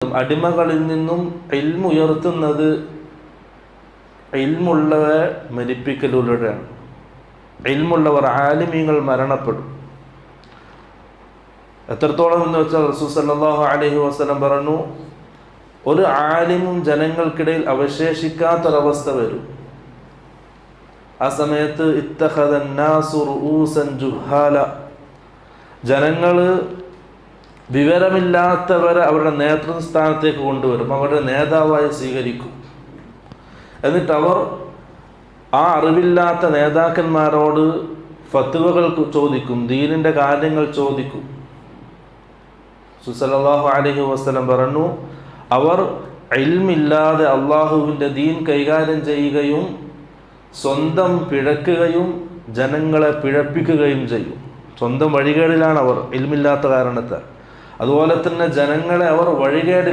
നിന്നും അടിമകളിൽ നിന്നും ഇൽമ് ഉയർത്തുന്നത് ഇൽമുള്ളവരെ മരിപ്പിക്കലുള്ളവരാണ്. ഇൽമുള്ളവർ ആലിമീങ്ങൾ മരണപ്പെടും. എത്രത്തോളം എന്ന് വെച്ചാൽ റസൂൽ സല്ലല്ലാഹു അലൈഹി വസല്ലം പറഞ്ഞു, ഒരു ആലിമും ജനങ്ങൾക്കിടയിൽ അവശേഷിക്കാത്തൊരവസ്ഥ വരും. ആ സമയത്ത് ഇത്തഖദൻ നാസു റൂസൻ ജുഹാല, ജനങ്ങൾ വിവരമില്ലാത്തവരെ അവരുടെ നേതൃസ്ഥാനത്തേക്ക് കൊണ്ടുവരും, അവരുടെ നേതാവായി സ്വീകരിക്കും. എന്നിട്ട് അവർ ആ അറിവില്ലാത്ത നേതാക്കന്മാരോട് ഫത്വകൾ ചോദിക്കും, ദീനിൻ്റെ കാര്യങ്ങൾ ചോദിക്കും. സല്ലല്ലാഹു അലൈഹി വസല്ലം പറഞ്ഞു, അവർ ഇൽമില്ലാതെ അള്ളാഹുവിൻ്റെ ദീൻ കൈകാര്യം ചെയ്യുകയും സ്വന്തം പിഴക്കുകയും ജനങ്ങളെ പിഴപ്പിക്കുകയും ചെയ്യും. സ്വന്തം വഴികേടിലാണ് അവർ, ഇൽമില്ലാത്ത കാരണത്താൽ. അതുപോലെ തന്നെ ജനങ്ങളെ അവർ വഴികേടിൽ